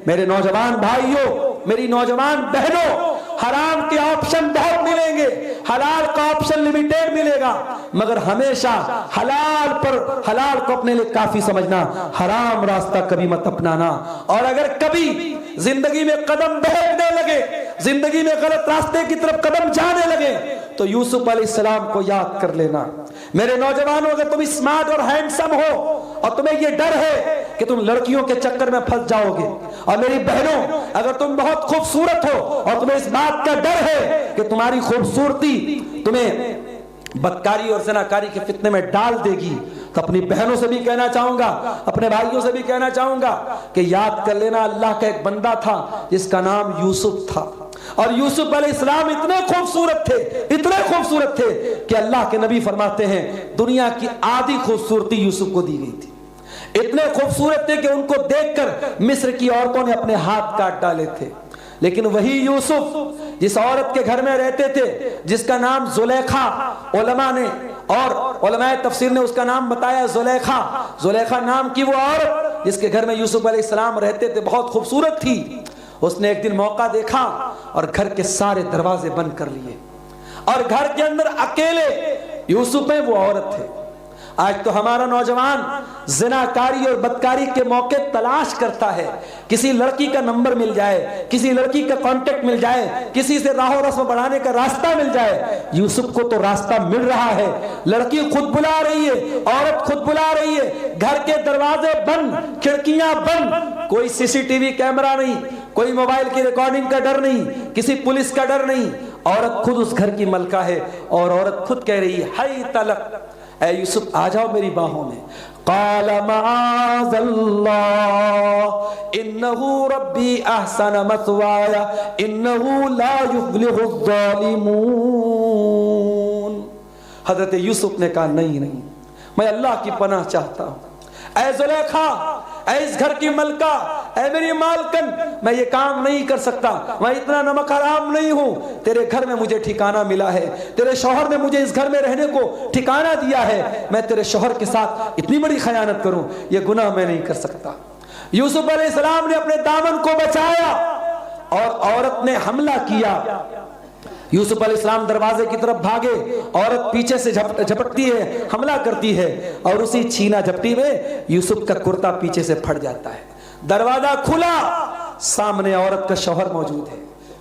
میرے نوجوان بھائیوں، میری نوجوان بہنوں، حرام کے آپشن بہت ملیں گے، حلال کا آپشن لمیٹیڈ ملے گا، مگر ہمیشہ حلال کو اپنے لیے کافی سمجھنا، حرام راستہ کبھی مت اپنانا۔ اور اگر کبھی زندگی میں قدم بہکنے لگے، زندگی میں غلط راستے کی طرف قدم جانے لگے، تو یوسف علیہ السلام کو یاد کر لینا۔ میرے نوجوانوں، اگر تم اسمارٹ اور ہینڈسم ہو اور تمہیں یہ ڈر ہے کہ تم لڑکیوں کے چکر میں پھنس جاؤ گے، اور میری بہنوں اگر تم بہت خوبصورت ہو اور تمہیں اس بات کا ڈر ہے کہ تمہاری خوبصورتی تمہیں بدکاری اور زناکاری کے فتنے میں ڈال دے گی، تو اپنی بہنوں سے بھی کہنا چاہوں گا، اپنے بھائیوں سے بھی کہنا چاہوں گا کہ یاد کر لینا، اللہ کا ایک بندہ تھا جس کا نام یوسف تھا، اور یوسف علیہ السلام اتنے خوبصورت تھے کہ اللہ کے نبی فرماتے ہیں دنیا کی آدھی خوبصورتی یوسف کو دی گئی تھی۔ اتنے خوبصورت تھے کہ ان کو دیکھ کر مصر کی عورتوں نے اپنے ہاتھ کاٹ ڈالے تھے، لیکن وہی یوسف جس عورت کے گھر میں رہتے تھے جس کا نام زلیخا، علماء نے اور علماء تفسیر نے اس کا نام بتایا زلیخا نام کی وہ عورت جس کے گھر میں یوسف علیہ السلام رہتے تھے بہت خوبصورت تھی۔ اس نے ایک دن موقع دیکھا اور گھر کے سارے دروازے بند کر لیے، اور گھر کے اندر اکیلے یوسف میں وہ عورت تھے۔ آج تو ہمارا نوجوان زناکاری اور بدکاری کے موقع تلاش کرتا ہے، کسی لڑکی کا نمبر مل جائے، کسی لڑکی کا کانٹیکٹ مل جائے، کسی سے راہ و رسم بڑھانے کا راستہ مل جائے۔ یوسف کو تو راستہ مل رہا ہے، لڑکی خود بلا رہی ہے، عورت خود بلا رہی ہے، گھر کے دروازے بند، کھڑکیاں بند، کوئی سی سی ٹی وی کیمرہ نہیں، کوئی موبائل کی ریکارڈنگ کا ڈر نہیں، کسی پولیس کا ڈر نہیں، عورت خود اس گھر کی ملکہ ہے، اور عورت خود کہہ رہی ہے ہائی طلق، اے یوسف آ جاؤ میری باہوں میں۔ قال معاذ اللہ انہ ربی احسن مثوایا انہ لا یفلح الظالمون۔ حضرت یوسف نے کہا نہیں، میں اللہ کی پناہ چاہتا ہوں، اے زلیخا، اے اس گھر کی ملکہ، اے میری مالکن، میں یہ کام نہیں کر سکتا، میں اتنا نمک حرام نہیں ہوں، تیرے گھر میں مجھے ٹھکانہ ملا ہے، تیرے شوہر نے مجھے اس گھر میں رہنے کو ٹھکانہ دیا ہے، میں تیرے شوہر کے ساتھ اتنی بڑی خیانت کروں، یہ گناہ میں نہیں کر سکتا۔ یوسف علیہ السلام نے اپنے دامن کو بچایا اور عورت نے حملہ کیا۔ یوسف علیہ السلام دروازے کی طرف بھاگے، عورت پیچھے سے جھپٹتی ہے، حملہ کرتی ہے، اور اسی چھینا جھپٹی میں یوسف کا کرتا پیچھے سے پھٹ جاتا ہے۔ دروازہ کھلا، سامنے عورت کا شوہر موجود ہے۔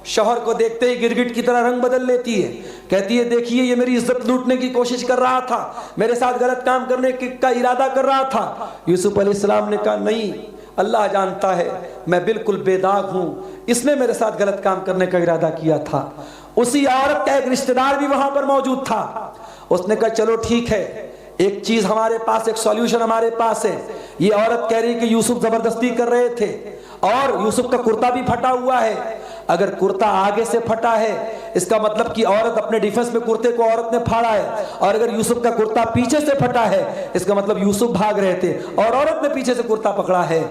شوہر کو دیکھتے ہی گرگٹ کی طرح رنگ بدل لیتی ہے، کہتی ہے دیکھیے یہ میری عزت لوٹنے کی کوشش کر رہا تھا، میرے ساتھ غلط کام کرنے کا ارادہ کر رہا تھا۔ یوسف علیہ السلام نے کہا نہیں، اللہ جانتا ہے میں بالکل بے داغ ہوں، اس نے میرے ساتھ غلط کام کرنے کا ارادہ کیا تھا۔ اسی عورت کا ایک رشتہ دار بھی وہاں پر موجود تھا، اس نے کہا چلو ٹھیک ہے، ایک چیز ہمارے پاس، ایک سولوشن ہمارے پاس ہے۔ یہ عورت کہہ رہی کہ یوسف زبردستی کر رہے تھے، اور یوسف کا کرتا بھی پھٹا ہوا ہے، اگر کرتا آگے سے پھٹا ہے اس کا مطلب کہ عورت اپنے ڈیفنس میں کرتے کو عورت نے پھاڑا ہے، اور اگر یوسف کا کرتا پیچھے سے پھٹا ہے اس کا مطلب یوسف بھاگ رہے تھے اور عورت نے پیچھے سے کرتا پکڑا ہے۔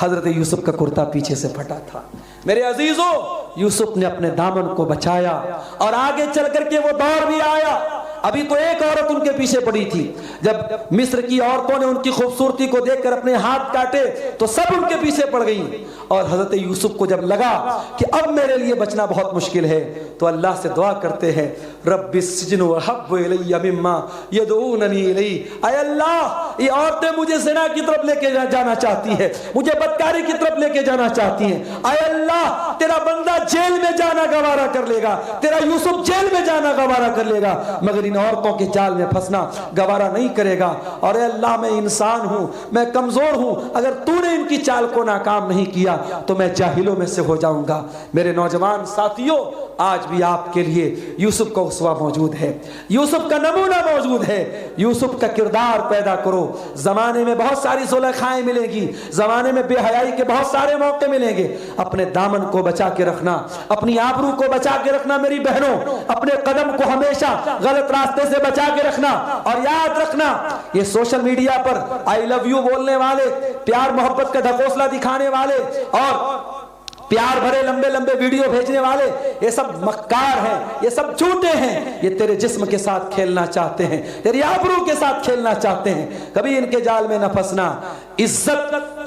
حضرت یوسف کا کرتا پیچھے سے پھٹا تھا۔ میرے عزیزوں، یوسف نے اپنے دامن کو بچایا، اور آگے چل کر کے وہ دور بھی آیا، ابھی تو ایک عورت ان کے پیچھے پڑی تھی، جب مصر کی عورتوں نے ان کی خوبصورتی کو دیکھ کر اپنے ہاتھ کاٹے تو سب ان کے پیچھے پڑ گئیں، اور حضرت یوسف کو جب لگا کہ اب میرے لیے بچنا بہت مشکل ہے تو اللہ سے دعا کرتے ہیں رب السجن احب الی مما یدعوننی الی، اے اللہ یہ عورتیں مجھے زنا کی طرف لے کے جانا چاہتی ہے، مجھے بدکاری کی طرف لے کے جانا چاہتی ہیں، اے اللہ تیرا بندہ جیل میں جانا گوارا کر لے گا، تیرا یوسف جیل میں جانا گوارا کر لے گا، مگر ان عورتوں کے جال میں پھنسنا گوارا نہیں کرے گا، اور اے اللہ میں انسان ہوں، میں کمزور ہوں، اگر تو نے ان کی چال کو ناکام نہیں کیا تو میں جاہلوں میں سے ہو جاؤں گا۔ میرے نوجوان ساتھیوں، آج بھی آپ کے لیے یوسف کا اسوہ موجود ہے، یوسف کا نمونہ موجود ہے، یوسف کا کردار پیدا کرو۔ زمانے میں بہت ساری زلیخائیں ملیں گی، زمانے میں بے حیائی کے بہت سارے موقع ملیں گے، اپنے دامن کو بچا کے رکھنا، اپنی آبرو کو بچا کے رکھنا میری بہنوں، اپنے قدم کو ہمیشہ غلط راستے سے بچا کے رکھنا، اور یاد رکھنا یہ سوشل میڈیا پر آئی لو یو بولنے والے، پیار محبت کا ڈھکوسلا دکھانے والے اور پیار بھرے لمبے لمبے ویڈیو بھیجنے والے، یہ سب مکار ہیں، یہ سب جھوٹے ہیں، یہ تیرے جسم کے ساتھ کھیلنا چاہتے ہیں، تیری آبرو کے ساتھ کھیلنا چاہتے ہیں، کبھی ان کے جال میں نہ پھنسنا۔ عزت